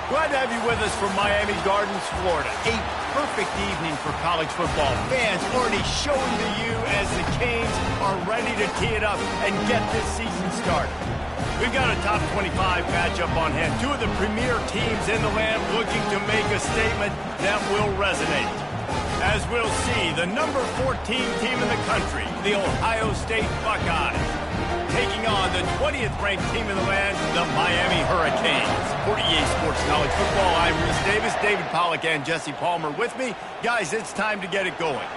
Glad to have you with us from Miami Gardens, Florida. A perfect evening for college football. Fans already showing to you as the Canes are ready to tee it up and get this season started. We've got a top 25 matchup on hand. Two of the premier teams in the land looking to make a statement that will resonate. As we'll see, the number 14 team in the country, the Ohio State Buckeyes, taking on the 20th ranked team in the land, the Miami Hurricanes. For EA Sports College Football, I'm Rhys Davis, David Pollack, and Jesse Palmer with me. Guys, it's time to get it going.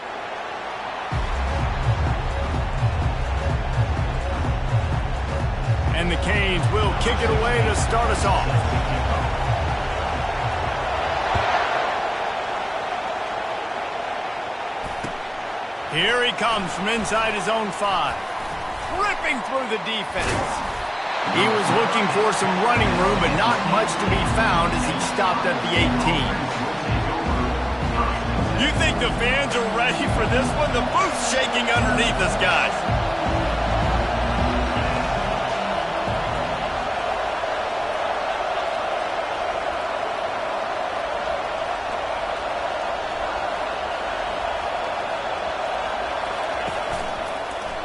And the Canes will kick it away to start us off. Here he comes from inside his own 5. Ripping through the defense. He was looking for some running room, but not much to be found as he stopped at the 18. You think the fans are ready for this one? The booth's shaking underneath us, guys.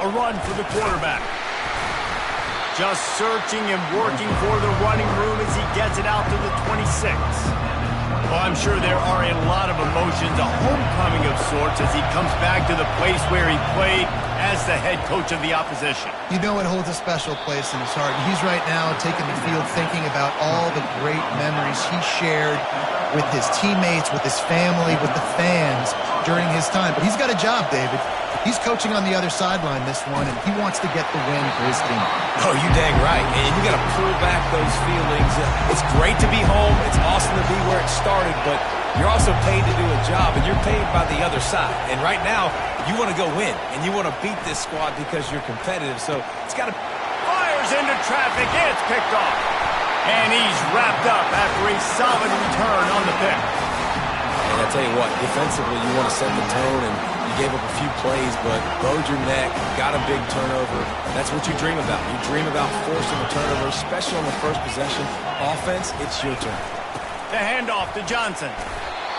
A run for the quarterback. Just searching and working for the running room as he gets it out to the 26. Well, I'm sure there are a lot of emotions, a homecoming of sorts as he comes back to the place where he played as the head coach of the opposition. You know it holds a special place in his heart. And he's right now taking the field thinking about all the great memories he shared with his teammates, with his family, with the fans during his time. But he's got a job, David. He's coaching on the other sideline this one, and he wants to get the win for his team. Oh, you dang right. And you got to pull back those feelings. It's great to be home. It's awesome to be where it started, but you're also paid to do a job, and you're paid by the other side. And right now, you want to go win, and you want to beat this squad because you're competitive. So it's got to... Fires into traffic. It's picked off. And he's wrapped up after a solid return on the pick. And I tell you what, defensively, you want to set the tone, and you gave up a few plays, but bowed your neck, got a big turnover. That's what you dream about. You dream about forcing a turnover, especially on the first possession. Offense, it's your turn. The handoff to Johnson.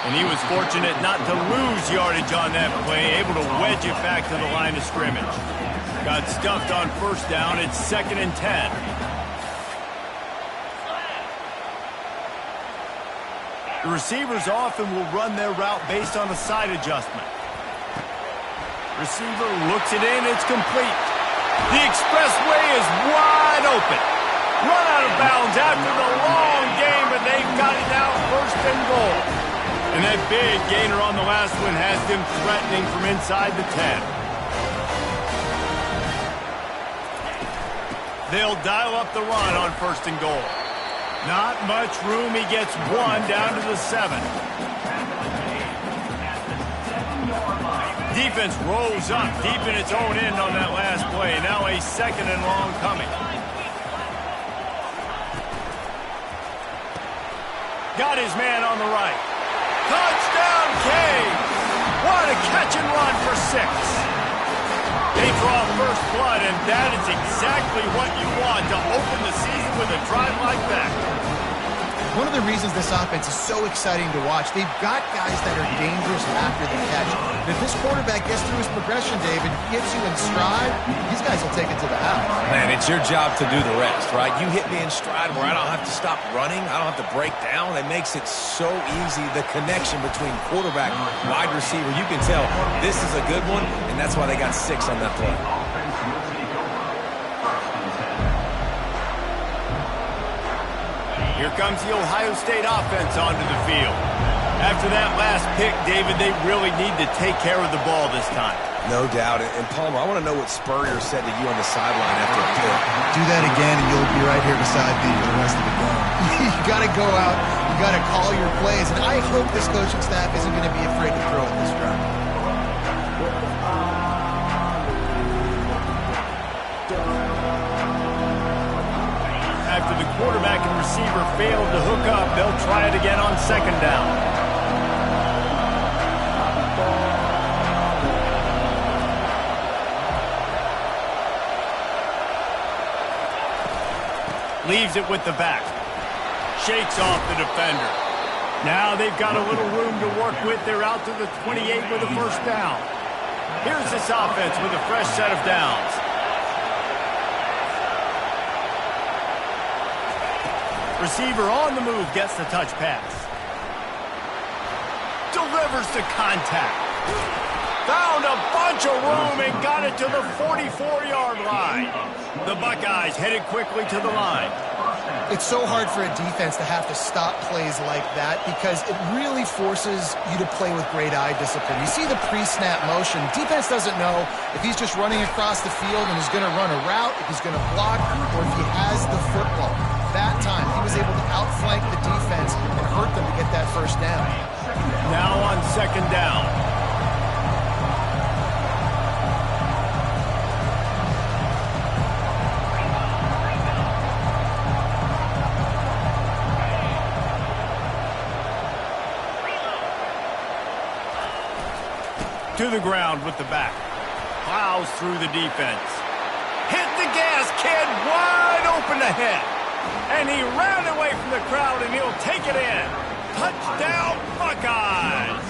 And he was fortunate not to lose yardage on that play, able to wedge it back to the line of scrimmage. Got stuffed on first down. It's 2nd and 10. The receivers often will run their route based on a side adjustment. Receiver looks it in. It's complete. The expressway is wide open. Run out of bounds after the long game, but they've got it now 1st and goal. And that big gainer on the last one has them threatening from inside the 10. They'll dial up the run on 1st and goal. Not much room. He gets 1 down to the 7. Defense rolls up deep in its own end on that last play. Now a 2nd and long coming. Got his man on the right. Touchdown, Canes! What a catch and run for 6. They draw first blood, and that is exactly what you want to open the season with a drive like that. One of the reasons this offense is so exciting to watch, they've got guys that are dangerous after the catch. And if this quarterback gets through his progression, David, gets you in stride, these guys will take it to the house. Man, it's your job to do the rest, right? You hit me in stride where I don't have to stop running. I don't have to break down. It makes it so easy. The connection between quarterback and wide receiver, you can tell this is a good one, and that's why they got 6 on that play. Here comes the Ohio State offense onto the field. After that last pick, David, they really need to take care of the ball this time. No doubt. And Palmer, I want to know what Spurrier said to you on the sideline after a pick. Do that again, and you'll be right here beside me for the rest of the game. You got to go out. You got to call your plays. And I hope this coaching staff isn't going to be afraid to throw at this drive. After the quarterback and receiver failed to hook up, they'll try it again on 2nd down. Leaves it with the back. Shakes off the defender. Now they've got a little room to work with. They're out to the 28 with a first down. Here's this offense with a fresh set of downs. Receiver on the move gets the touch pass. Delivers the contact. Found a bunch of room and got it to the 44-yard line. The Buckeyes headed quickly to the line. It's so hard for a defense to have to stop plays like that because it really forces you to play with great eye discipline. You see the pre-snap motion. Defense doesn't know if he's just running across the field and is going to run a route, if he's going to block, or if he has the football. That time, he was able to outflank the defense and hurt them to get that first down. Now on second down. To the ground with the back. Plows through the defense. Hit the gas, kid. Wide open ahead. And he ran away from the crowd, and he'll take it in. Touchdown, Buckeyes.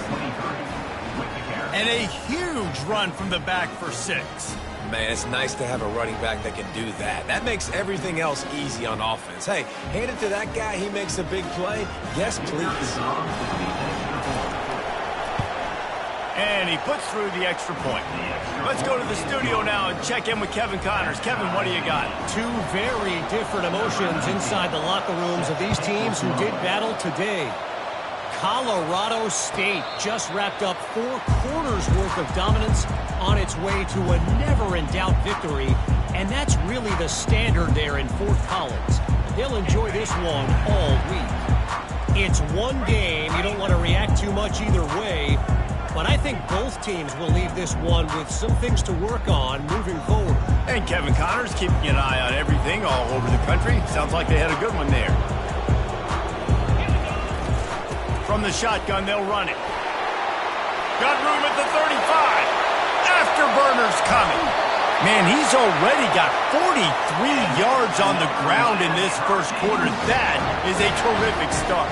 And a huge run from the back for 6. Man, it's nice to have a running back that can do that. That makes everything else easy on offense. Hey, hand it to that guy. He makes a big play. Yes, please. And he puts through the extra point. Let's go to the studio now and check in with Kevin Connors. Kevin, what do you got? Two very different emotions inside the locker rooms of these teams who did battle today. Colorado State just wrapped up 4 quarters worth of dominance on its way to a never-in-doubt victory. And that's really the standard there in Fort Collins. They'll enjoy this one all week. It's one game. You don't want to react too much either way. But I think both teams will leave this one with some things to work on moving forward. And Kevin Connors keeping an eye on everything all over the country. Sounds like they had a good one there. From the shotgun, they'll run it. Got room at the 35. Afterburner's coming. Man, he's already got 43 yards on the ground in this first quarter. That is a terrific start.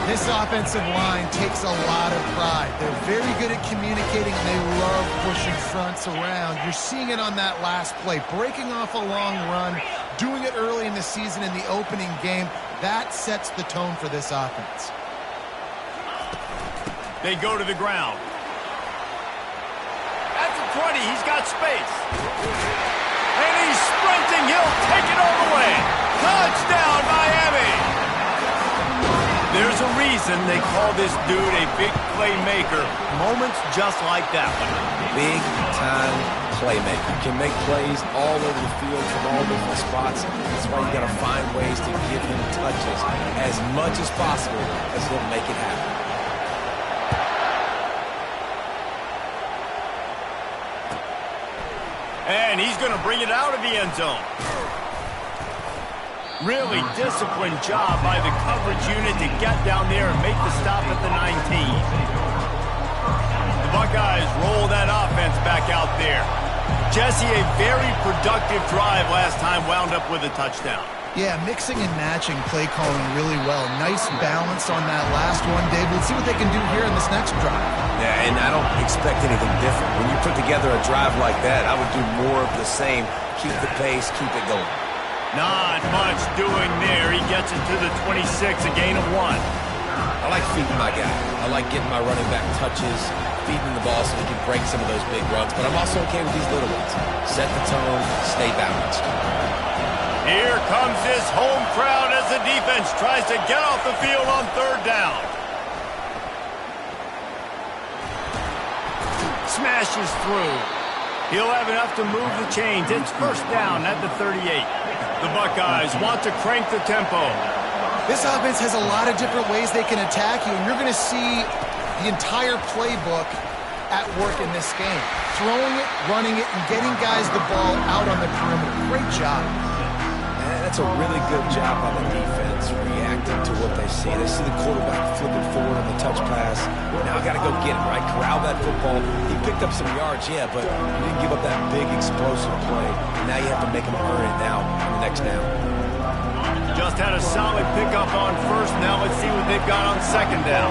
This offensive line takes a lot of pride. They're very good at communicating, and they love pushing fronts around. You're seeing it on that last play, breaking off a long run, doing it early in the season in the opening game. That sets the tone for this offense. They go to the ground. At the 20, he's got space. And he's sprinting. He'll take it all the way. Touchdown, Miami. There's a reason they call this dude a big playmaker. Moments just like that one. Big-time playmaker. Can make plays all over the field from all different spots. That's why you got to find ways to give him touches as much as possible as he'll make it happen. And he's going to bring it out of the end zone. Really disciplined job by the coverage unit to get down there and make the stop at the 19. The Buckeyes roll that offense back out there. Jesse, a very productive drive last time, wound up with a touchdown. Yeah, mixing and matching play calling really well. Nice balance on that last one, Dave. Let's see what they can do here in this next drive. Yeah, and I don't expect anything different. When you put together a drive like that, I would do more of the same. Keep the pace, keep it going. Not much doing there. He gets it to the 26, a gain of 1. I like feeding my guy. I like getting my running back touches, feeding the ball so he can break some of those big runs. But I'm also okay with these little ones. Set the tone, stay balanced. Here comes this home crowd as the defense tries to get off the field on 3rd down. Smashes through. He'll have enough to move the chains. It's first down at the 38. The Buckeyes want to crank the tempo. This offense has a lot of different ways they can attack you, and you're going to see the entire playbook at work in this game. Throwing it, running it, and getting guys the ball out on the perimeter. Great job. That's a really good job by the defense, reacting to what they see. They see the quarterback flipping forward on the touch pass. Now I got to go get him, right? Corral that football. He picked up some yards, yeah, but he didn't give up that big explosive play. Now you have to make him earn it now on the next down. Just had a solid pickup on first. Now let's see what they've got on second down.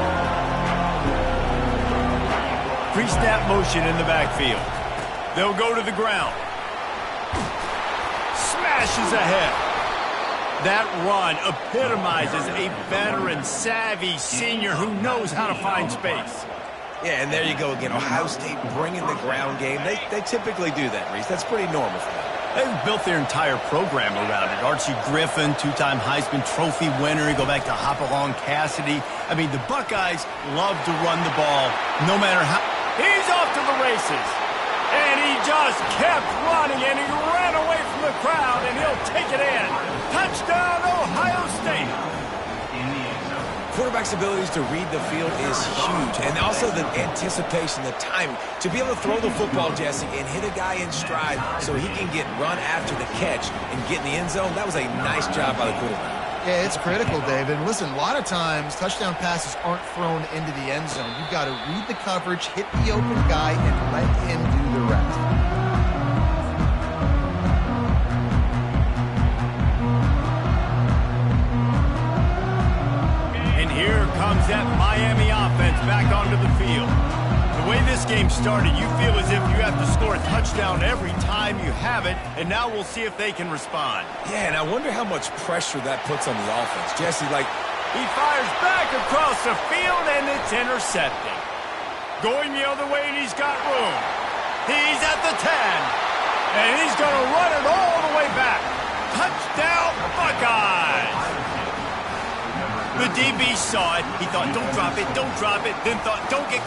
Pre-snap motion in the backfield. They'll go to the ground. Smashes ahead. That run epitomizes a veteran, savvy senior who knows how to find space. Yeah, and there you go again. Ohio State bringing the ground game. They typically do that, Reese. That's pretty normal for them. They've built their entire program around it. Archie Griffin, two-time Heisman Trophy winner. You go back to Hopalong Cassidy. I mean, the Buckeyes love to run the ball no matter how. He's off to the races. And he just kept running, and he ran away from the crowd, and he'll take it in. Touchdown, Ohio State. Quarterback's abilities to read the field is huge, and also the anticipation, the timing. To be able to throw the football, Jesse, and hit a guy in stride so he can get run after the catch and get in the end zone, that was a nice job by the quarterback. Yeah, it's critical, David. Listen, a lot of times touchdown passes aren't thrown into the end zone. You've got to read the coverage, hit the open guy, and let him do the rest. And here comes that Miami offense back onto the field. The way this game started, you feel as if you have to score a touchdown every time you have it, and now we'll see if they can respond. Yeah, and I wonder how much pressure that puts on the offense. Jesse, he fires back across the field, and it's intercepted. Going the other way, and he's got room. He's at the 10, and he's going to run it all the way back. Touchdown, Buckeyes! The DB saw it. He thought, don't drop it, then thought, don't get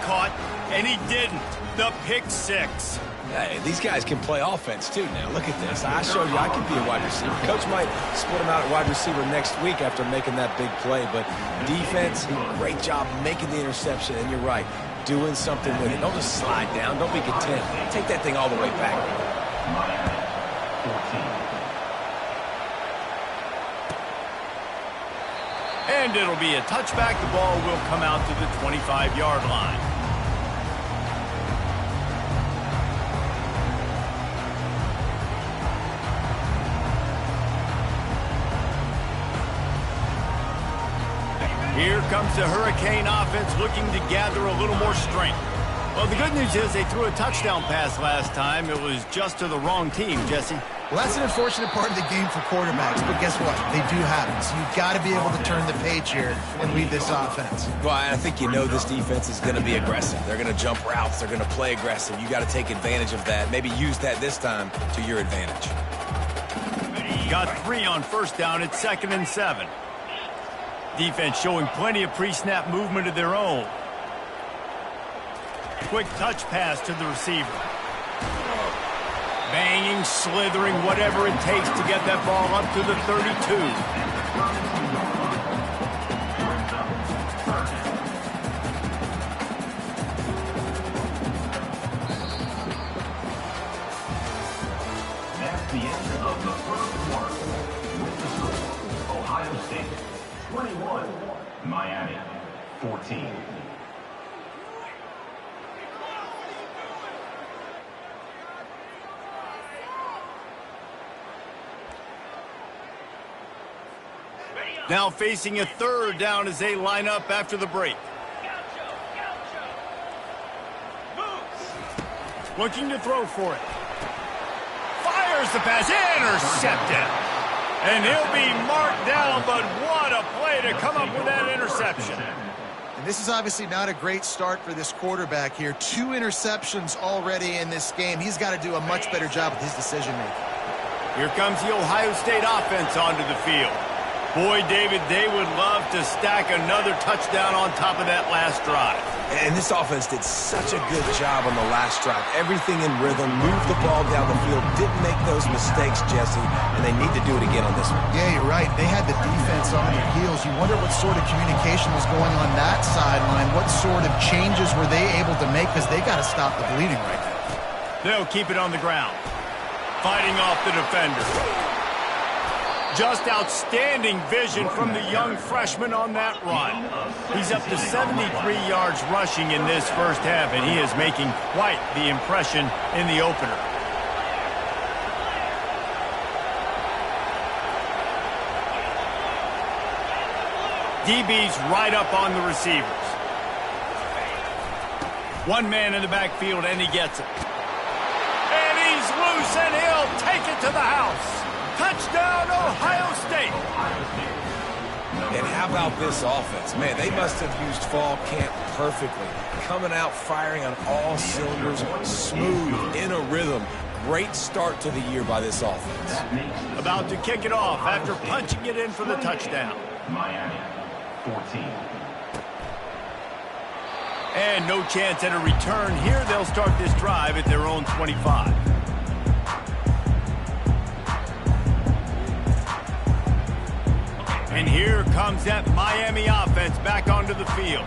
caught, and he didn't. The pick six. Hey, these guys can play offense, too, now. Look at this. I showed you I can be a wide receiver. Coach might split him out at wide receiver next week after making that big play, but defense, great job making the interception, and you're right, doing something with it. Don't just slide down. Don't be content. Take that thing all the way back. And it'll be a touchback. The ball will come out to the 25-yard line. Here comes the Hurricane offense looking to gather a little more strength. Well, the good news is they threw a touchdown pass last time. It was just to the wrong team, Jesse. Well, that's an unfortunate part of the game for quarterbacks, but guess what? They do have it, so you've got to be able to turn the page here and lead this offense. Well, I think you know this defense is going to be aggressive. They're going to jump routes. They're going to play aggressive. You got to take advantage of that. Maybe use that this time to your advantage. Got 3 on first down. It's 2nd and 7. Defense showing plenty of pre-snap movement of their own. Quick touch pass to the receiver. Banging, slithering, whatever it takes to get that ball up to the 32. That's the end of the first quarter. With the score, Ohio State 21, Miami 14. Now facing a 3rd down as they line up after the break. Looking to throw for it. Fires the pass, intercepted. And he'll be marked down, but what a play to come up with that interception. And this is obviously not a great start for this quarterback here. 2 interceptions already in this game. He's got to do a much better job with his decision-making. Here comes the Ohio State offense onto the field. Boy, David, they would love to stack another touchdown on top of that last drive. And this offense did such a good job on the last drive. Everything in rhythm, moved the ball down the field, didn't make those mistakes, Jesse, and they need to do it again on this one. Yeah, you're right. They had the defense on their heels. You wonder what sort of communication was going on that sideline. What sort of changes were they able to make, because they got to stop the bleeding right now. They'll keep it on the ground. Fighting off the defender. Just outstanding vision from the young freshman on that run. He's up to 73 yards rushing in this first half, and he is making quite the impression in the opener. DB's right up on the receivers. One man in the backfield, and he gets it. And he's loose, and he'll take it to the house. Touchdown, Ohio State. And how about this offense? Man, they must have used fall camp perfectly. Coming out firing on all cylinders, smooth, in a rhythm. Great start to the year by this offense. About to kick it off after punching it in for the touchdown. Miami, 14. And no chance at a return here. They'll start this drive at their own 25. And here comes that Miami offense back onto the field.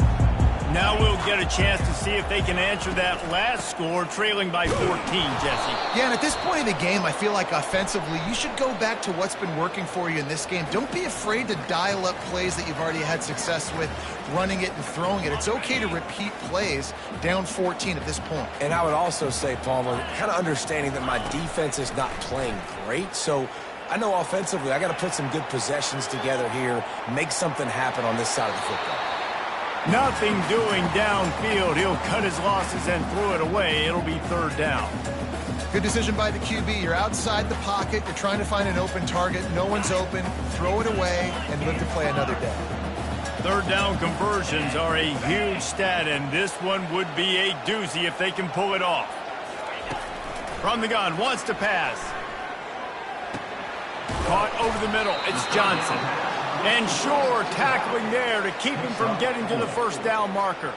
Now we'll get a chance to see if they can answer that last score, trailing by 14, Jesse. Yeah, and at this point in the game, I feel like offensively, you should go back to what's been working for you in this game. Don't be afraid to dial up plays that you've already had success with, running it and throwing it. It's okay to repeat plays down 14 at this point. And I would also say, Palmer, kind of understanding that my defense is not playing great, so I know offensively I got to put some good possessions together here, make something happen on this side of the football. Nothing doing downfield. He'll cut his losses and throw it away. It'll be third down. Good decision by the QB. You're outside the pocket. You're trying to find an open target. No one's open. Throw it away and live to play another day. Third down conversions are a huge stat, and this one would be a doozy if they can pull it off. From the gun, wants to pass. Caught over the middle. It's Johnson. And Shore tackling there to keep him from getting to the first down marker.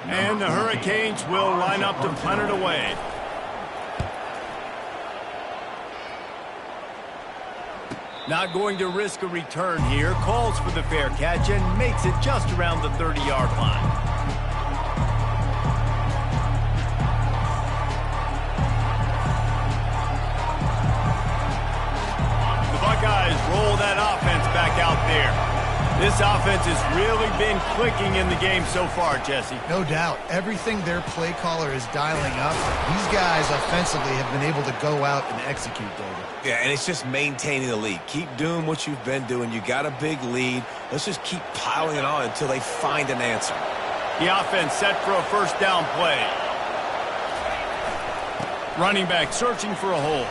And the Hurricanes will line up to punt it away. Not going to risk a return here. Calls for the fair catch and makes it just around the 30-yard line. Buckeyes roll that offense back out there. This offense has really been clicking in the game so far, Jesse. No doubt. Everything their play caller is dialing up, these guys offensively have been able to go out and execute, David. Yeah, and it's just maintaining the lead. Keep doing what you've been doing. You got a big lead. Let's just keep piling it on until they find an answer. The offense set for a first down play. Running back searching for a hole.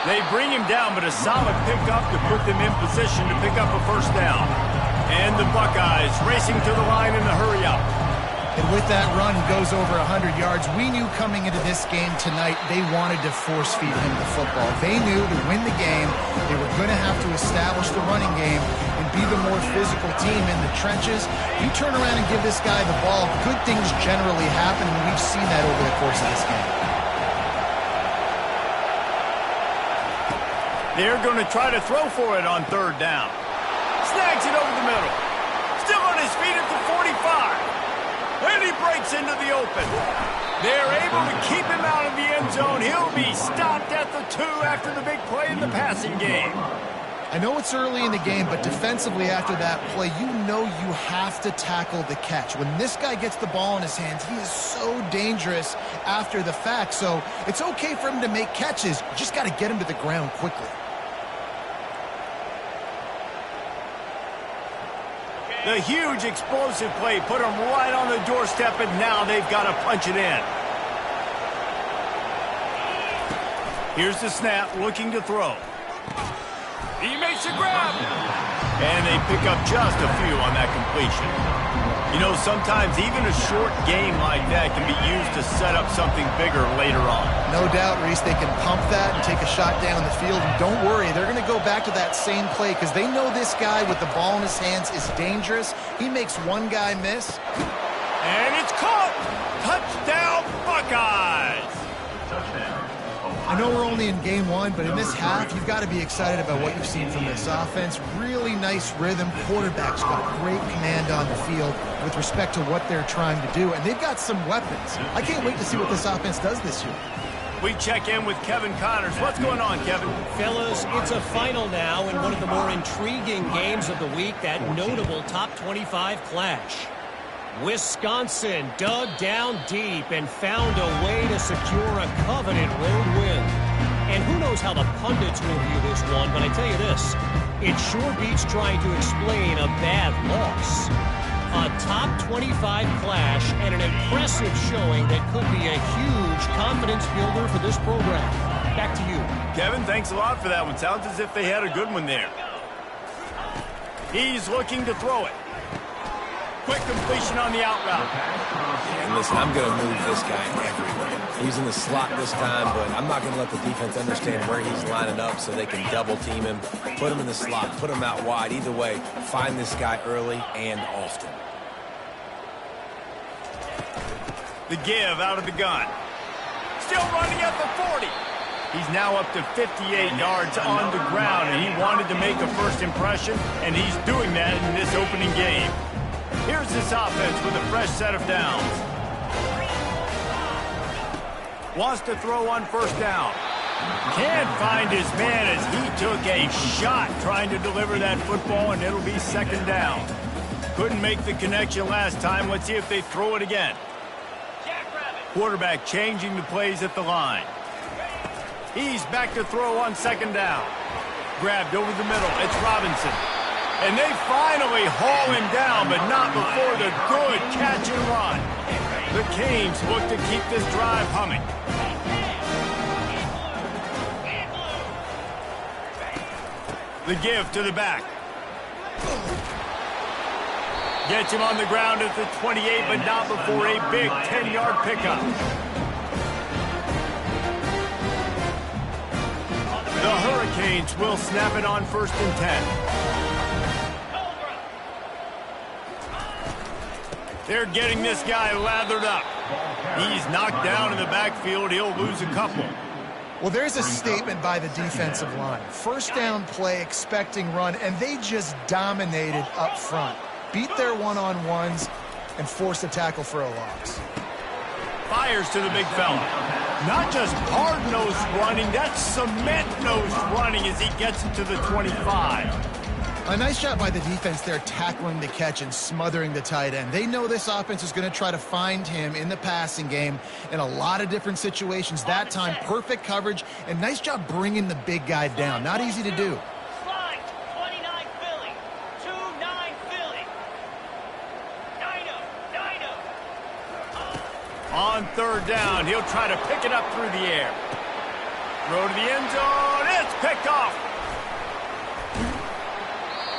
They bring him down, but a solid pickup to put them in position to pick up a first down. And the Buckeyes racing to the line in a hurry-up. And with that run, goes over 100 yards. We knew coming into this game tonight, they wanted to force-feed him the football. They knew to win the game, they were going to have to establish the running game and be the more physical team in the trenches. You turn around and give this guy the ball, good things generally happen, and we've seen that over the course of this game. They're going to try to throw for it on third down. Snags it over the middle. Still on his feet at the 45. And he breaks into the open. They're able to keep him out of the end zone. He'll be stopped at the 2 after the big play in the passing game. I know it's early in the game, but defensively after that play, you know you have to tackle the catch. When this guy gets the ball in his hands, he is so dangerous after the fact. So it's okay for him to make catches. You just got to get him to the ground quickly. The huge explosive play put him right on the doorstep, and now they've got to punch it in. Here's the snap, looking to throw. He makes a grab. And they pick up just a few on that completion. You know, sometimes even a short game like that can be used to set up something bigger later on. No doubt, Reese, they can pump that and take a shot down the field. And don't worry, they're going to go back to that same play because they know this guy with the ball in his hands is dangerous. He makes one guy miss. And it's caught. Touchdown, Buckeyes. Touchdown. I know we're only in game one, but in this half, you've got to be excited about what you've seen from this offense. Really nice rhythm. Quarterback's got great command on the field with respect to what they're trying to do, and they've got some weapons. I can't wait to see what this offense does this year. We check in with Kevin Connors. What's going on, Kevin? Fellas, it's a final now in one of the more intriguing games of the week, that notable top 25 clash. Wisconsin dug down deep and found a way to secure a coveted road win. And who knows how the pundits will view this one, but I tell you this, it sure beats trying to explain a bad loss. A top 25 clash and an impressive showing that could be a huge confidence builder for this program. Back to you. Kevin, thanks a lot for that one. Sounds as if they had a good one there. He's looking to throw it. Quick completion on the out route. And listen, I'm going to move this guy everywhere. He's in the slot this time, but I'm not going to let the defense understand where he's lining up so they can double team him, put him in the slot, put him out wide. Either way, find this guy early and often. The give out of the gun. Still running at the 40. He's now up to 58 yards on the ground, and he wanted to make a first impression, and he's doing that in this opening game. Here's this offense with a fresh set of downs. Wants to throw on first down. Can't find his man as he took a shot trying to deliver that football, and it'll be second down. Couldn't make the connection last time. Let's see if they throw it again. Quarterback changing the plays at the line. He's back to throw on second down. Grabbed over the middle. It's Robinson. And they finally haul him down, but not before the good catch and run. The Canes look to keep this drive humming. The give to the back. Gets him on the ground at the 28, but not before a big 10-yard pickup. The Hurricanes will snap it on 1st and 10. They're getting this guy lathered up. He's knocked down in the backfield. He'll lose a couple. Well, there's a statement by the defensive line. First down play, expecting run, and they just dominated up front. Beat their one-on-ones and forced a tackle for a loss. Fires to the big fella. Not just hard-nosed running, that's cement-nosed running as he gets it to the 25. A nice job by the defense there, tackling the catch and smothering the tight end. They know this offense is going to try to find him in the passing game in a lot of different situations. That time, perfect coverage, and nice job bringing the big guy down. Not easy to do. On third down, he'll try to pick it up through the air. Throw to the end zone. It's picked off.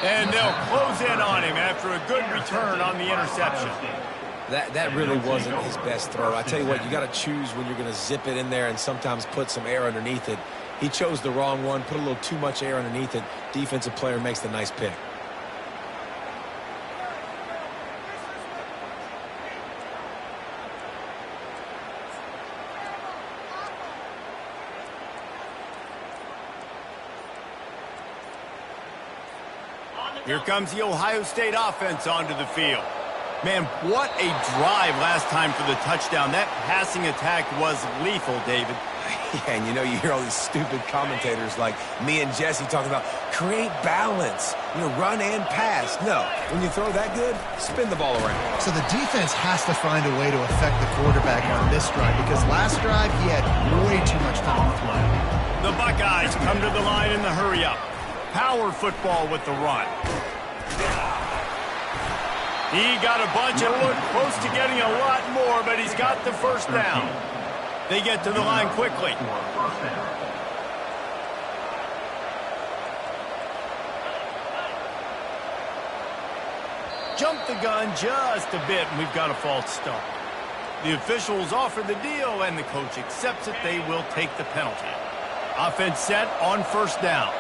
And they'll close in on him after a good return on the interception. That really wasn't his best throw. I tell you what, you got to choose when you're going to zip it in there and sometimes put some air underneath it. He chose the wrong one, put a little too much air underneath it. Defensive player makes the nice pick. Here comes the Ohio State offense onto the field. Man, what a drive last time for the touchdown. That passing attack was lethal, David. Yeah, and you know, you hear all these stupid commentators like me and Jesse talking about create balance, you know, run and pass. No, when you throw that good, spin the ball around. So the defense has to find a way to affect the quarterback on this drive, because last drive he had way too much time to throw. The Buckeyes come to the line in the hurry-up. Power football with the run. He got a bunch and looked close to getting a lot more, but he's got the first down. They get to the line quickly. Jump the gun just a bit, and we've got a false start. The officials offer the deal, and the coach accepts it. They will take the penalty. Offense set on first down.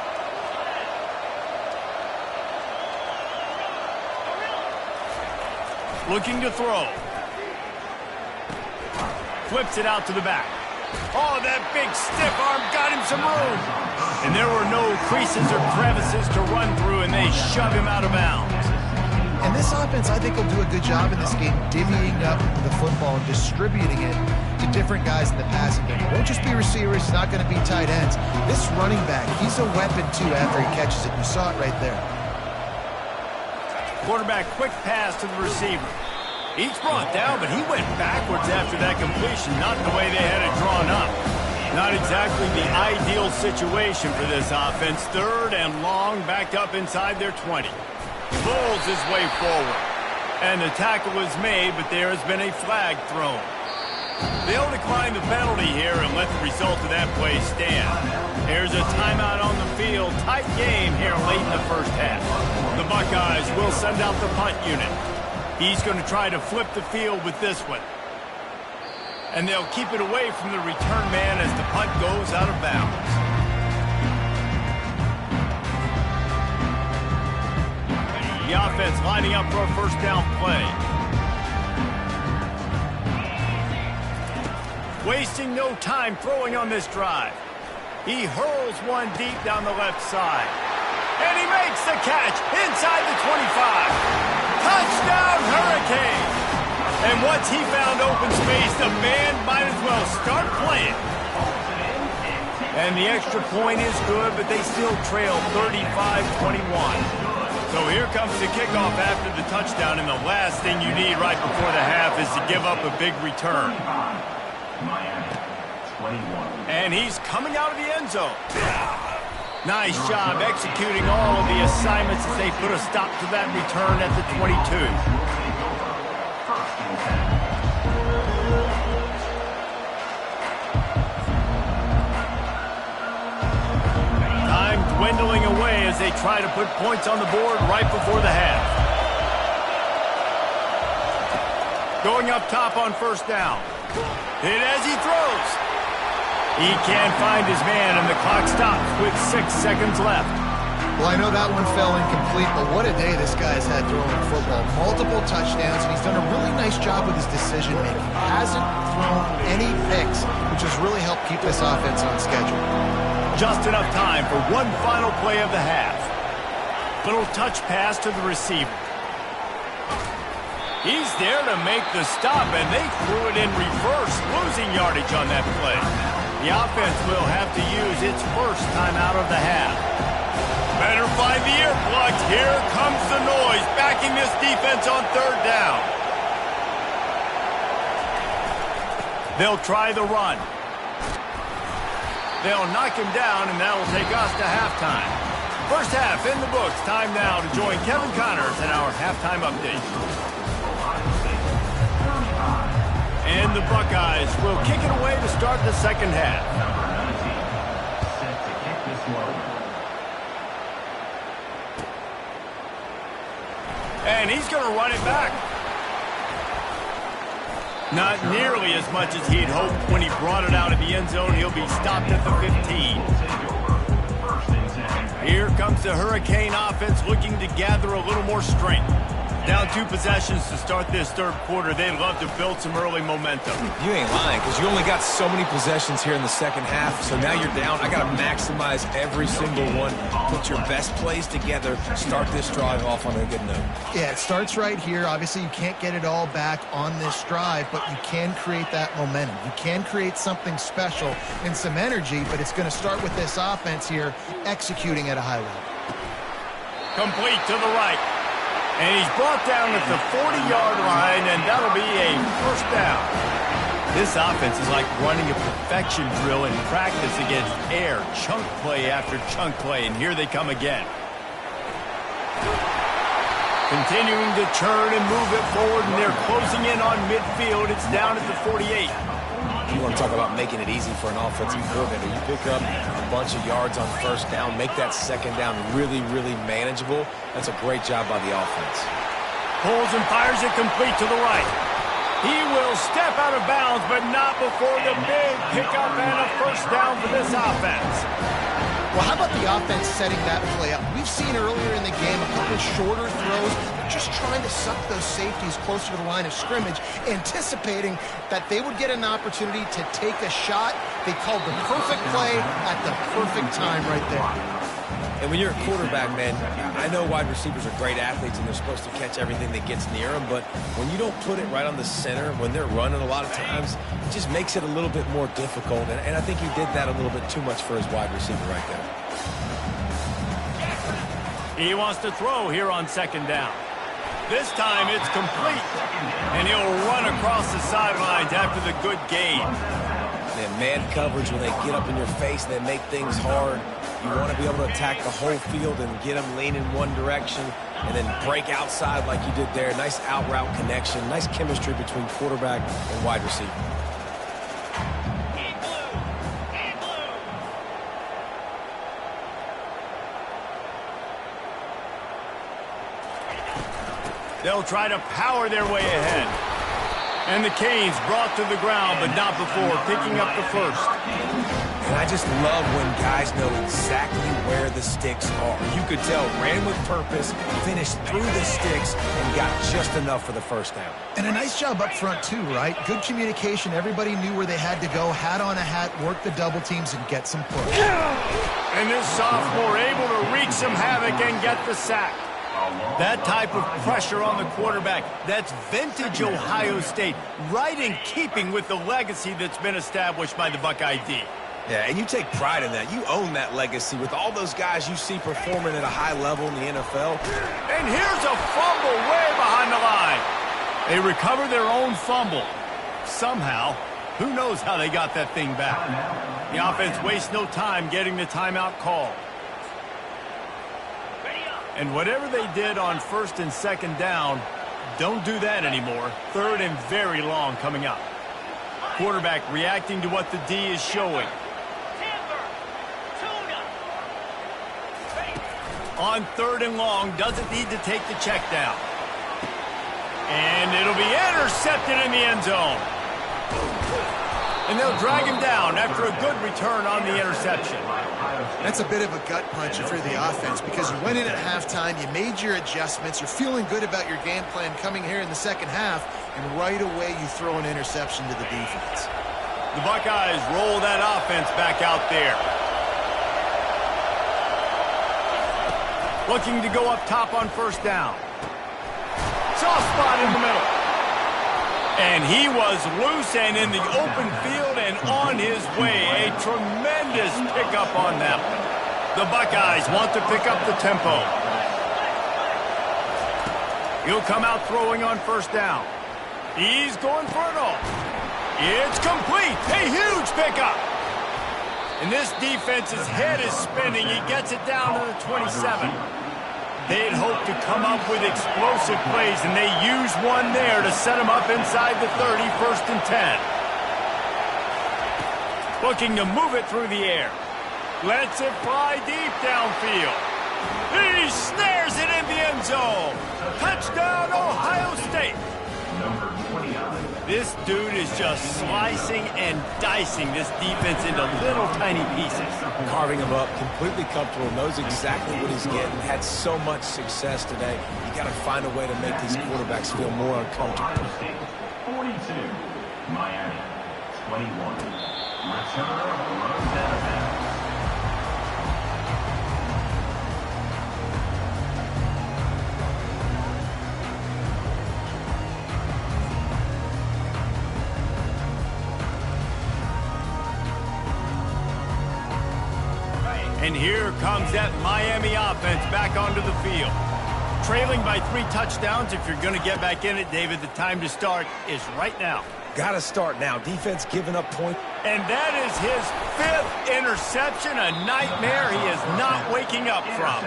Looking to throw. Flips it out to the back. Oh, that big stiff arm got him some room. And there were no creases or crevices to run through, and they shove him out of bounds. And this offense, I think, will do a good job in this game divvying up the football and distributing it to different guys in the passing game. It won't just be receivers. It's not going to be tight ends. This running back, he's a weapon, too, after he catches it. You saw it right there. Quarterback quick pass to the receiver. He's brought down, but he went backwards after that completion, not the way they had it drawn up. Not exactly the ideal situation for this offense. 3rd and long, backed up inside their 20. Pulls his way forward. And the tackle is made, but there has been a flag thrown. They'll decline the penalty here and let the result of that play stand. Here's a timeout on the field. Tight game here late in the first half. The Buckeyes will send out the punt unit. He's going to try to flip the field with this one. And they'll keep it away from the return man as the punt goes out of bounds. The offense lining up for a first down play. Wasting no time throwing on this drive. He hurls one deep down the left side. And he makes the catch inside the 25. Touchdown, Hurricane! And once he found open space, the band might as well start playing. And the extra point is good, but they still trail 35-21. So here comes the kickoff after the touchdown, and the last thing you need right before the half is to give up a big return. Miami, 21. And he's coming out of the end zone. Nice job executing all of the assignments as they put a stop to that return at the 22. Dwindling away as they try to put points on the board right before the half. Going up top on first down. Hit as he throws. He can't find his man, and the clock stops with 6 seconds left. Well, I know that one fell incomplete, but what a day this guy's had throwing football. Multiple touchdowns, and he's done a really nice job with his decision-making. Hasn't thrown any picks, which has really helped keep this offense on schedule. Just enough time for one final play of the half. Little touch pass to the receiver. He's there to make the stop, and they threw it in reverse, losing yardage on that play. The offense will have to use its first timeout of the half. Better find the earplugs. Here comes the noise, backing this defense on 3rd down. They'll try the run. They'll knock him down, and that'll take us to halftime. First half in the books. Time now to join Kevin Connors in our halftime update. And the Buckeyes will kick it away to start the second half. Set to kick this one. And he's going to run it back. Not nearly as much as he'd hoped when he brought it out of the end zone. He'll be stopped at the 15. Here comes the Hurricane offense looking to gather a little more strength. Down 2 possessions to start this 3rd quarter. They'd love to build some early momentum. You ain't lying, because you only got so many possessions here in the second half, so now you're down. I got to maximize every single one. Put your best plays together. Start this drive off on a good note. Yeah, it starts right here. Obviously, you can't get it all back on this drive, but you can create that momentum. You can create something special and some energy, but it's going to start with this offense here executing at a high level. Complete to the right. And he's brought down at the 40-yard line, and that'll be a first down. This offense is like running a perfection drill in practice against air, chunk play after chunk play, and here they come again. Continuing to churn and move it forward, and they're closing in on midfield. It's down at the 48. You want to talk about making it easy for an offensive coordinator. You pick up a bunch of yards on first down, make that second down really, really manageable. That's a great job by the offense. Pulls and fires it complete to the right. He will step out of bounds, but not before the big pickup and a first down for this offense. Well, how about the offense setting that play up? We've seen earlier in the game a couple shorter throws, just trying to suck those safeties closer to the line of scrimmage, anticipating that they would get an opportunity to take a shot. They called the perfect play at the perfect time right there. And when you're a quarterback, man, I know wide receivers are great athletes and they're supposed to catch everything that gets near them, but when you don't put it right on the center, when they're running a lot of times, it just makes it a little bit more difficult. And I think he did that a little bit too much for his wide receiver right there. He wants to throw here on second down. This time it's complete, and he'll run across the sidelines after the good gain. And in man coverage, when they get up in your face and they make things hard, you want to be able to attack the whole field and get them leaning one direction and then break outside like you did there. Nice out route connection, nice chemistry between quarterback and wide receiver. They'll try to power their way ahead. And the Canes brought to the ground, but not before picking up the first. And I just love when guys know exactly where the sticks are. You could tell, ran with purpose, finished through the sticks, and got just enough for the first down. And a nice job up front, too, right? Good communication. Everybody knew where they had to go, hat on a hat, work the double teams, and get some push. And this sophomore able to wreak some havoc and get the sack. That type of pressure on the quarterback, that's vintage Ohio State, right in keeping with the legacy that's been established by the Buckeye D. Yeah, and you take pride in that. You own that legacy with all those guys you see performing at a high level in the NFL. And here's a fumble way behind the line. They recover their own fumble. Somehow, who knows how they got that thing back. The offense wastes no time getting the timeout called. And whatever they did on first and second down, don't do that anymore. Third and very long coming up. Quarterback reacting to what the D is showing. On third and long, doesn't need to take the check down. And it'll be intercepted in the end zone. And they'll drag him down after a good return on the interception. That's a bit of a gut punch for the offense because you went in at halftime, you made your adjustments, you're feeling good about your game plan coming here in the second half, and right away you throw an interception to the defense. The Buckeyes roll that offense back out there. Looking to go up top on first down. Soft spot in the middle. And he was loose and in the open field and on his way. A tremendous pickup on them. The Buckeyes want to pick up the tempo. He'll come out throwing on first down. He's going for it all. It's complete. A huge pickup. And this defense's head is spinning. He gets it down to the 27. They'd hoped to come up with explosive plays, and they used one there to set them up inside the 30, first and 10. Looking to move it through the air. Lets it fly deep downfield. He snares it in the end zone. Touchdown, Ohio State. This dude is just slicing and dicing this defense into little tiny pieces. Carving him up, completely comfortable, knows exactly what he's getting, had so much success today. You got to find a way to make these quarterbacks feel more uncomfortable. 42, Miami, 21. Return runs out of bounds. And here comes that Miami offense back onto the field. Trailing by 3 touchdowns. If you're going to get back in it, David, the time to start is right now. Got to start now. Defense giving up points. And that is his 5th interception, a nightmare he is not waking up from.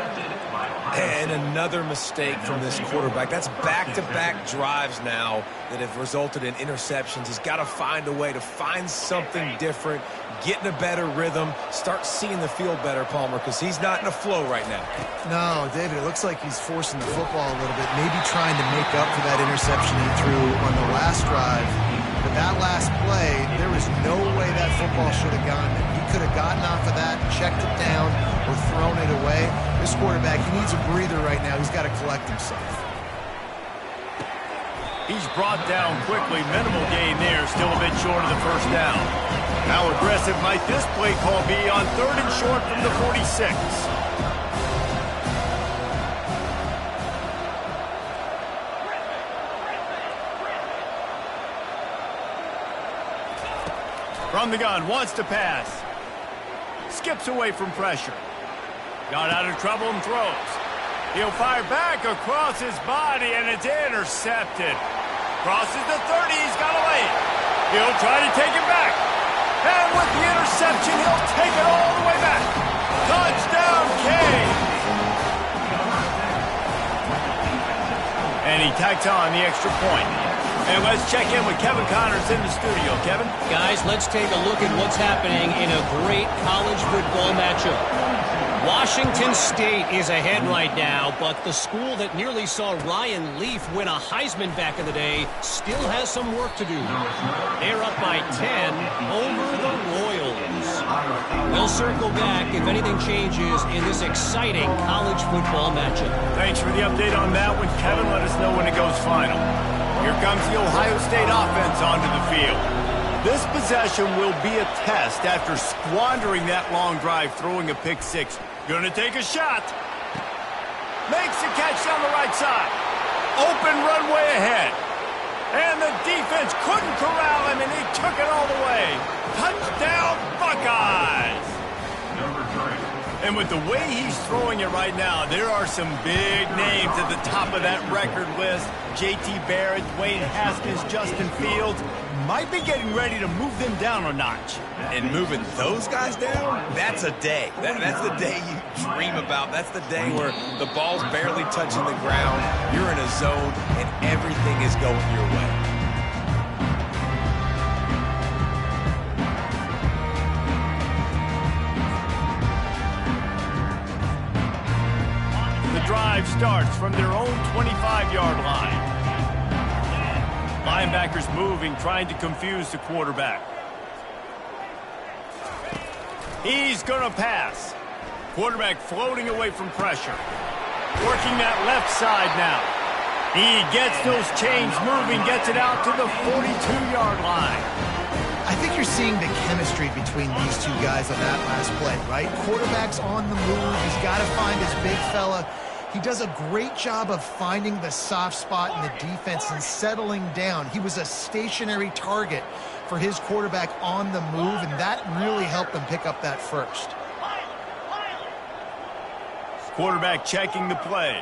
And another mistake from this quarterback. That's back-to-back drives now that have resulted in interceptions. He's got to find a way to find something different, get in a better rhythm, start seeing the field better, Palmer, because he's not in a flow right now. No, David, it looks like he's forcing the football a little bit, maybe trying to make up for that interception he threw on the last drive. But that last play, there was no way that football should have gone there. He could have gotten off of that, checked it down, or thrown it away. This quarterback, he needs a breather right now. He's got to collect himself. He's brought down quickly. Minimal gain there, still a bit short of the first down. How aggressive might this play call be on 3rd and short from the 46? From the gun, wants to pass. Skips away from pressure. Got out of trouble and throws. He'll fire back across his body, and it's intercepted. Crosses the 30, he's got away. He'll try to take it back. And with the interception, he'll take it all the way back. Touchdown, Canes. And he tacks on the extra point. And let's check in with Kevin Connors in the studio. Kevin? Guys, let's take a look at what's happening in a great college football matchup. Washington State is ahead right now, but the school that nearly saw Ryan Leaf win a Heisman back in the day still has some work to do. They're up by 10 over the Royals. We'll circle back if anything changes in this exciting college football matchup. Thanks for the update on that one, Kevin. Let us know when it goes final. Here comes the Ohio State offense onto the field. This possession will be a test after squandering that long drive, throwing a pick six. Gonna take a shot. Makes the catch down the right side. Open runway ahead. And the defense couldn't corral him, and he took it all the way. Touchdown, Buckeyes! Number 3. And with the way he's throwing it right now, there are some big names at the top of that record list. J.T. Barrett, Dwayne Haskins, Justin Fields. Might be getting ready to move them down a notch. And moving those guys down, that's a day. That's the day you dream about. That's the day where the ball's barely touching the ground. You're in a zone, and everything is going your way. The drive starts from their own 25-yard line. Linebackers moving, trying to confuse the quarterback. He's going to pass. Quarterback floating away from pressure. Working that left side now. He gets those chains moving, gets it out to the 42-yard line. I think you're seeing the chemistry between these two guys on that last play, right? Quarterback's on the move. He's got to find his big fella. He does a great job of finding the soft spot in the defense and settling down. He was a stationary target for his quarterback on the move, and that really helped them pick up that first. Quarterback checking the play.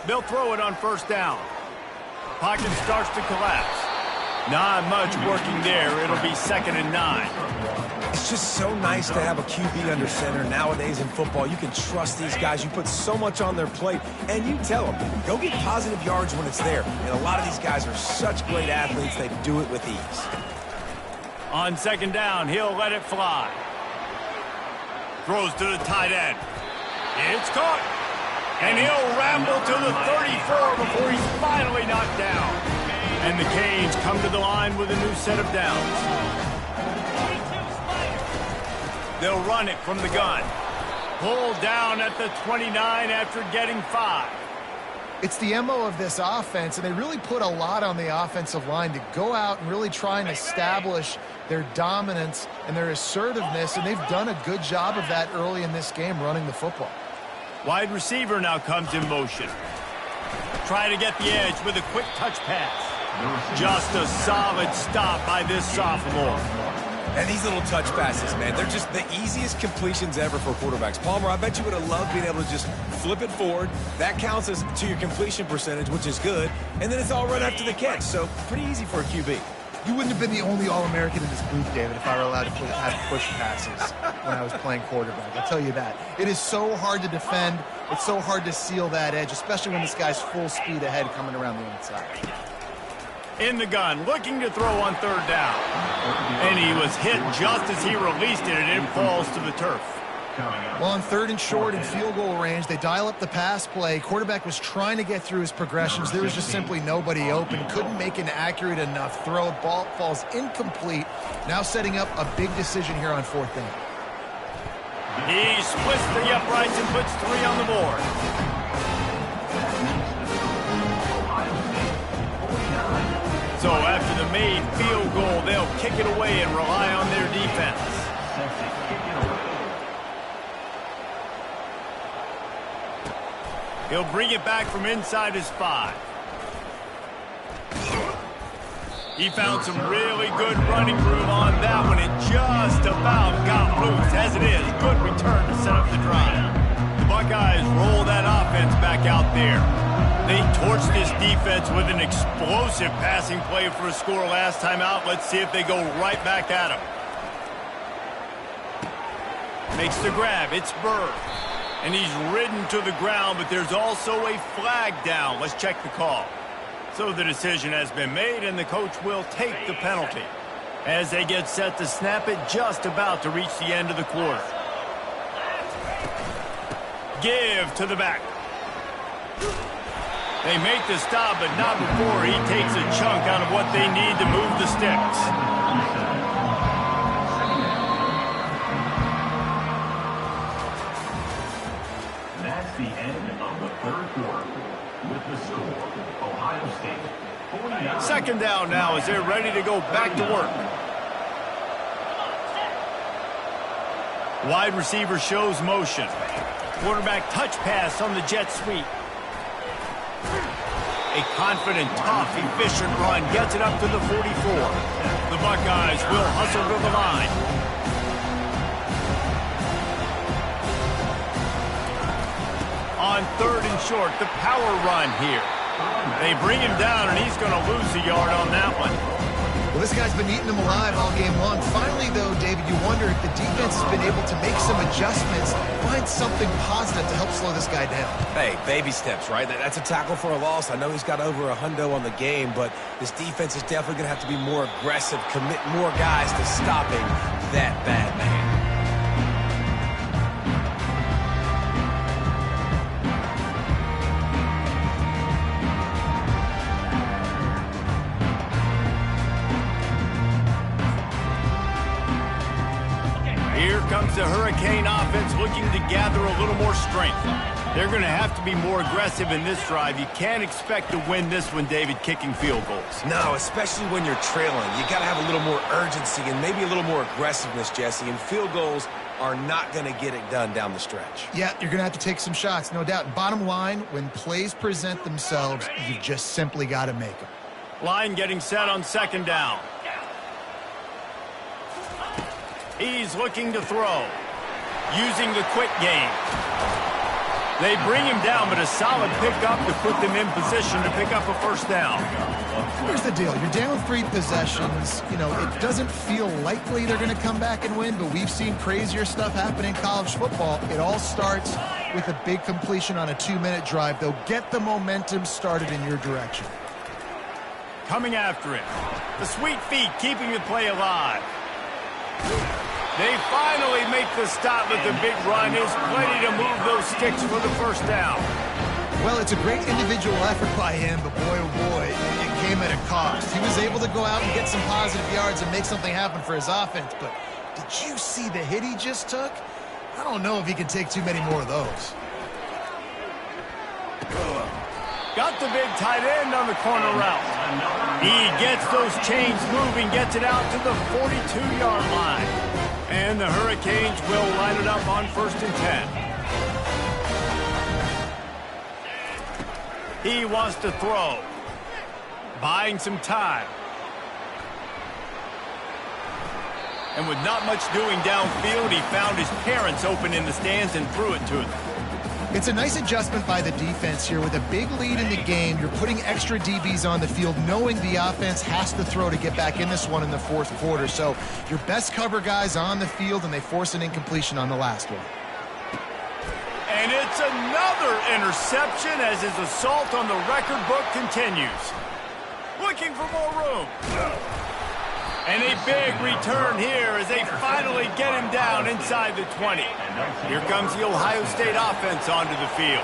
They'll throw it on first down. Pocket starts to collapse. Not much working there. It'll be 2nd and 9. It's just so nice to have a QB under center. Nowadays in football, you can trust these guys. You put so much on their plate, and you tell them, go get positive yards when it's there. And a lot of these guys are such great athletes, they do it with ease. On 2nd down, he'll let it fly. Throws to the tight end. It's caught. And he'll ramble to the 34 before he's finally knocked down. And the Canes come to the line with a new set of downs. They'll run it from the gun. Pulled down at the 29 after getting 5. It's the MO of this offense, and they really put a lot on the offensive line to go out and really try and establish their dominance and their assertiveness, and they've done a good job of that early in this game running the football. Wide receiver now comes in motion. Try to get the edge with a quick touch pass. Just a solid stop by this sophomore. And these little touch passes, man, they're just the easiest completions ever for quarterbacks. Palmer, I bet you would have loved being able to just flip it forward. That counts as to your completion percentage, which is good. And then it's all run after the catch, so pretty easy for a QB. You wouldn't have been the only All-American in this group, David, if I were allowed to have push passes when I was playing quarterback. I'll tell you that. It is so hard to defend. It's so hard to seal that edge, especially when this guy's full speed ahead coming around the inside. In the gun, looking to throw on 3rd down. And he was hit just as he released it, and it falls to the turf. Well, on 3rd and short and field goal range, they dial up the pass play. Quarterback was trying to get through his progressions. There was just simply nobody open. Couldn't make an accurate enough throw. Ball falls incomplete. Now setting up a big decision here on 4th down. He splits the uprights and puts 3 on the board. So after the made field goal, they'll kick it away and rely on their defense. He'll bring it back from inside his 5. He found some really good running room on that one. It just about got loose. As it is, good return to set up the drive. The Buckeyes roll that offense back out there. They torched this defense with an explosive passing play for a score last time out. Let's see if they go right back at him. Makes the grab. It's Burr. And he's ridden to the ground, but there's also a flag down. Let's check the call. So the decision has been made, and the coach will take the penalty as they get set to snap it, just about to reach the end of the quarter. Give to the back. They make the stop, but not before he takes a chunk out of what they need to move the sticks. That's the end of the third quarter. With the score, Ohio State 49. Second down now as they're ready to go back to work. Wide receiver shows motion. Quarterback touch pass on the jet sweep. A confident, tough, efficient run gets it up to the 44. The Buckeyes will hustle to the line. On third and short, the power run here. They bring him down, and he's going to lose a yard on that one. Well, this guy's been eating them alive all game long. Finally, though, David, you wonder if the defense has been able to make some adjustments, find something positive to help slow this guy down. Hey, baby steps, right? That's a tackle for a loss. I know he's got over a hundo on the game, but this defense is definitely going to have to be more aggressive, commit more guys to stopping that bad man. Here comes the Hurricane offense looking to gather a little more strength. They're going to have to be more aggressive in this drive. You can't expect to win this one, David, kicking field goals. No, especially when you're trailing. You got to have a little more urgency and maybe a little more aggressiveness, Jesse. And field goals are not going to get it done down the stretch. Yeah, you're going to have to take some shots, no doubt. Bottom line, when plays present themselves, you just simply got to make them. Line getting set on second down. He's looking to throw, using the quick game. They bring him down, but a solid pickup to put them in position to pick up a first down. Here's the deal. You're down 3 possessions. You know, it doesn't feel likely they're going to come back and win, but we've seen crazier stuff happen in college football. It all starts with a big completion on a 2-minute drive. They'll get the momentum started in your direction. Coming after it. The sweet feet keeping the play alive. They finally make the stop, but the big run is plenty to move those sticks for the first down. Well, it's a great individual effort by him, but boy, oh boy, it came at a cost. He was able to go out and get some positive yards and make something happen for his offense, but did you see the hit he just took? I don't know if he can take too many more of those. Got the big tight end on the corner route. He gets those chains moving, gets it out to the 42-yard line. And the Hurricanes will line it up on 1st and 10. He wants to throw. Buying some time. And with not much doing downfield, he found his parents open in the stands and threw it to them. It's a nice adjustment by the defense here. With a big lead in the game, you're putting extra DBs on the field, knowing the offense has to throw to get back in this one in the 4th quarter. So your best cover guys on the field, and they force an incompletion on the last one. And it's another interception as his assault on the record book continues. Looking for more room. And a big return here as they finally get him down inside the 20. Here comes the Ohio State offense onto the field.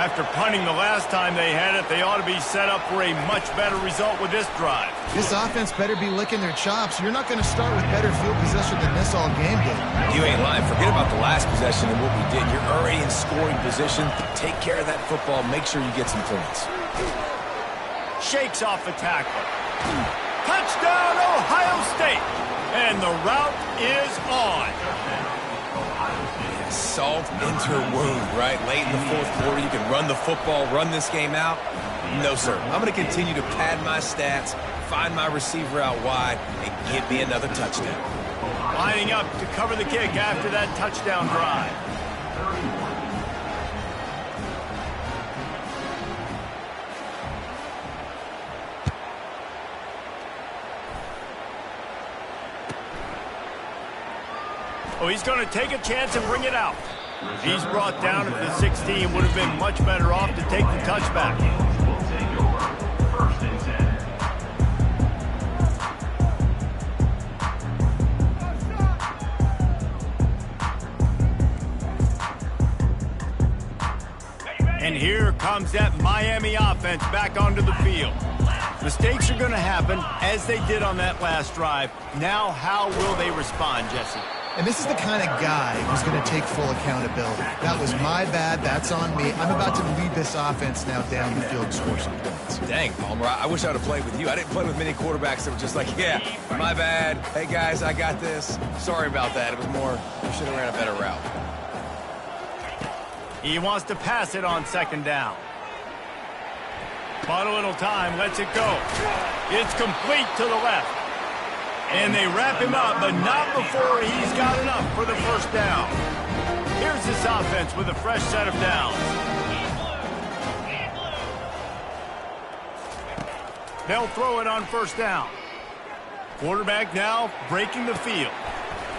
After punting the last time they had it, they ought to be set up for a much better result with this drive. This offense better be licking their chops. You're not going to start with better field possession than this all game did. You ain't lying. Forget about the last possession and what we did. You're already in scoring position. Take care of that football. Make sure you get some points. Shakes off the tackle. Touchdown, Ohio State. And the route is on. Salt into her wound, right? Late in the 4th quarter, you can run the football, run this game out. No, sir. I'm going to continue to pad my stats, find my receiver out wide, and get me another touchdown. Lining up to cover the kick after that touchdown drive. Oh, he's going to take a chance and bring it out. He's brought down at the 16. Would have been much better off to take the touchback. Will take over. First and 10. And here comes that Miami offense back onto the field. Mistakes are going to happen, as they did on that last drive. Now, how will they respond, Jesse? And this is the kind of guy who's going to take full accountability. That was my bad. That's on me. I'm about to lead this offense now down the field and score some points. Dang, Palmer, I wish I would have played with you. I didn't play with many quarterbacks that were just like, yeah, my bad. Hey, guys, I got this. Sorry about that. It was more, you should have ran a better route. He wants to pass it on second down. Bought a little time, lets it go. It's complete to the left. And they wrap him up, but not before he's got enough for the first down. Here's this offense with a fresh set of downs. They'll throw it on first down. Quarterback now breaking the field.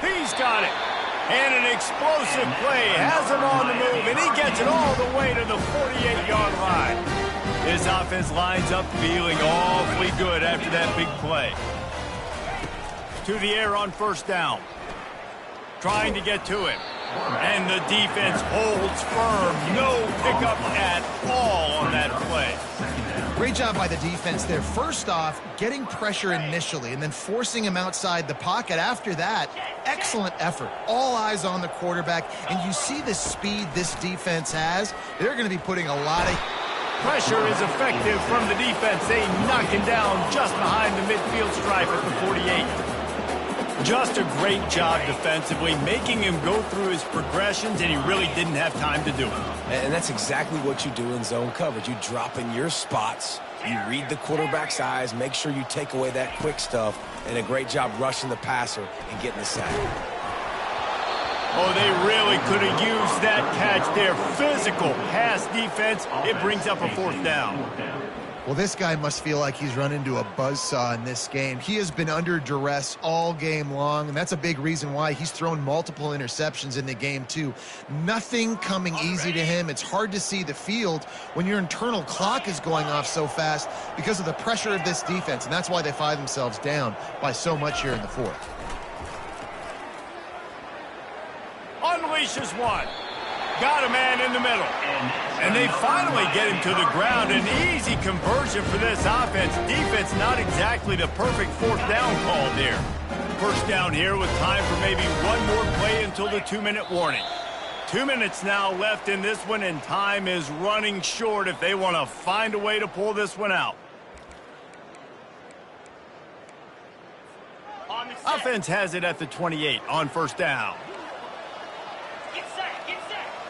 He's got it. And an explosive play has him on the move, and he gets it all the way to the 48-yard line. This offense lines up feeling awfully good after that big play. To the air on first down. Trying to get to him. And the defense holds firm. No pickup at all on that play. Great job by the defense there. First off, getting pressure initially and then forcing him outside the pocket. After that, excellent effort. All eyes on the quarterback. And you see the speed this defense has. They're going to be putting a lot of pressure is effective from the defense. They knock him down just behind the midfield stripe at the 48. Just a great job defensively, making him go through his progressions, and he really didn't have time to do it. And that's exactly what you do in zone coverage. You drop in your spots, you read the quarterback's eyes, make sure you take away that quick stuff, and a great job rushing the passer and getting the sack. Oh, they really could have used that catch there. Physical pass defense. It brings up a fourth down. Well, this guy must feel like he's run into a buzzsaw in this game. He has been under duress all game long, and that's a big reason why he's thrown multiple interceptions in the game, too. Nothing coming easy to him. It's hard to see the field when your internal clock is going off so fast because of the pressure of this defense, and that's why they find themselves down by so much here in the fourth. Unleashes one. Got a man in the middle. And they finally get him to the ground. An easy conversion for this offense. Defense not exactly the perfect fourth down call there. First down here with time for maybe one more play until the 2-minute warning. 2 minutes now left in this one, and time is running short if they want to find a way to pull this one out. Offense has it at the 28 on first down.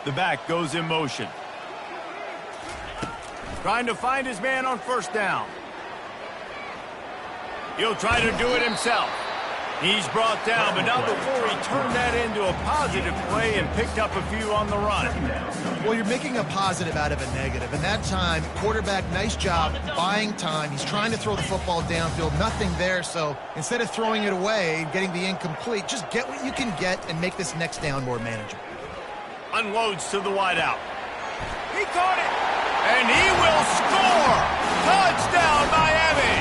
The back goes in motion. Trying to find his man on first down. He'll try to do it himself. He's brought down, but not before he turned that into a positive play and picked up a few on the run. Well, you're making a positive out of a negative. And that time, quarterback, nice job buying time. He's trying to throw the football downfield. Nothing there, so instead of throwing it away and getting the incomplete, just get what you can get and make this next down more manageable. Unloads to the wideout. He caught it, and he will score. Touchdown, Miami.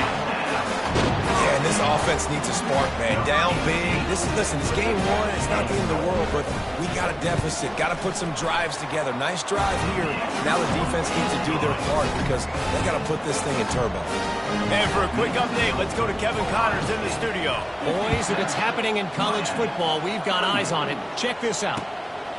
Yeah, and this offense needs a spark, man. Down big. Listen, it's game one. It's not the end of the world, but we got a deficit. Got to put some drives together. Nice drive here. Now the defense needs to do their part because they got to put this thing in turbo. And for a quick update, let's go to Kevin Connors in the studio. Boys, if it's happening in college football, we've got eyes on it. Check this out.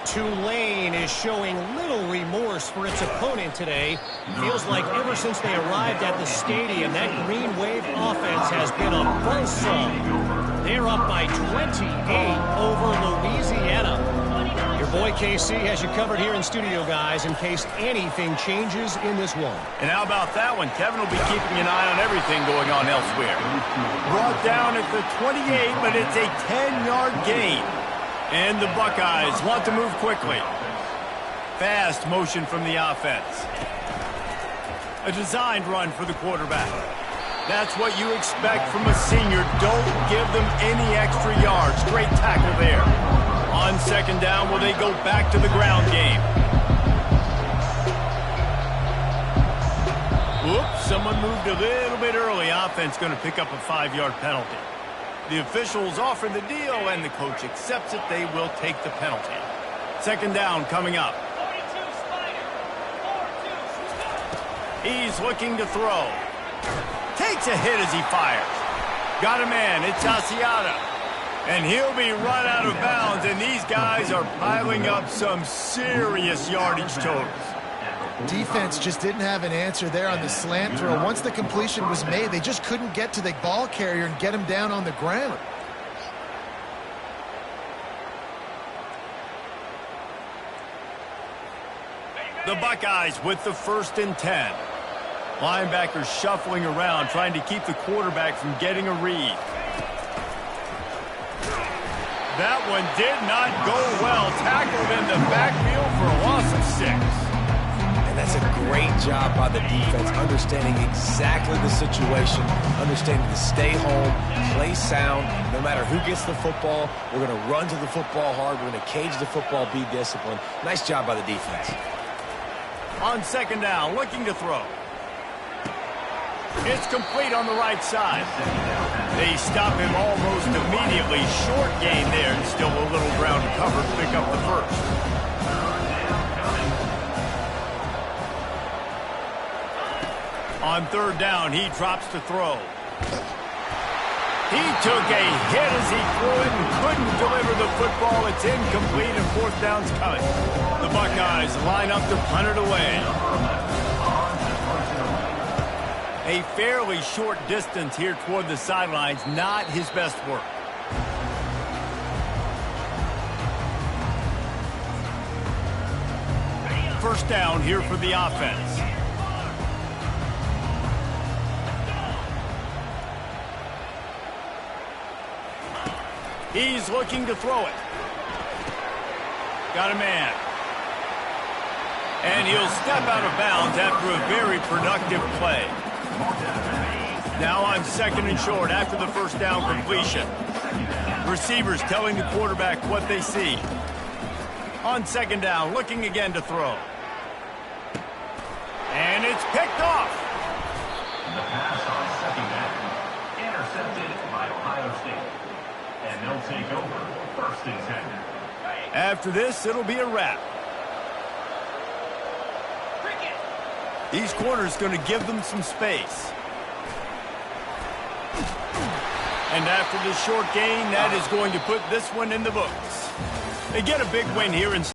Tulane is showing little remorse for its opponent today. Feels like ever since they arrived at the stadium, that Green Wave offense has been a buzzsaw. They're up by 28 over Louisiana. Your boy KC has you covered here in studio, guys, in case anything changes in this one. And how about that one? Kevin will be keeping an eye on everything going on elsewhere. Brought down at the 28, but it's a 10-yard gain. And the Buckeyes want to move quickly. Fast motion from the offense. A designed run for the quarterback. That's what you expect from a senior. Don't give them any extra yards. Great tackle there. On second down, will they go back to the ground game? Whoops, someone moved a little bit early. Offense going to pick up a 5-yard penalty. The officials offer the deal, and the coach accepts it. They will take the penalty. Second down coming up. He's looking to throw. Takes a hit as he fires. Got a man. It's Asiata. And he'll be run out of bounds, and these guys are piling up some serious yardage totals. Defense just didn't have an answer there on the slant throw. Once the completion was made, they just couldn't get to the ball carrier and get him down on the ground. The Buckeyes with the 1st and 10. Linebackers shuffling around, trying to keep the quarterback from getting a read. That one did not go well. Tackled in the backfield for a loss of 6. And that's a great job by the defense, understanding exactly the situation, understanding to stay home, play sound. No matter who gets the football, we're going to run to the football hard. We're going to cage the football, be disciplined. Nice job by the defense. On second down, looking to throw. It's complete on the right side. They stop him almost immediately. Short gain there, and still a little ground to cover to pick up the first. On third down, he drops to throw. He took a hit as he threw it and couldn't deliver the football. It's incomplete, and 4th down's coming. The Buckeyes line up to punt it away. A fairly short distance here toward the sidelines, not his best work. First down here for the offense. He's looking to throw it. Got a man. And he'll step out of bounds after a very productive play. Now on 2nd and short after the first down completion. Receivers telling the quarterback what they see. On 2nd down, looking again to throw. And it's picked off. The pass on 2nd down. Intercepted by Ohio State. And they'll take over 1st and 10. After this, it'll be a wrap. These corners going to give them some space. And after this short gain, that is going to put this one in the books. They get a big win here in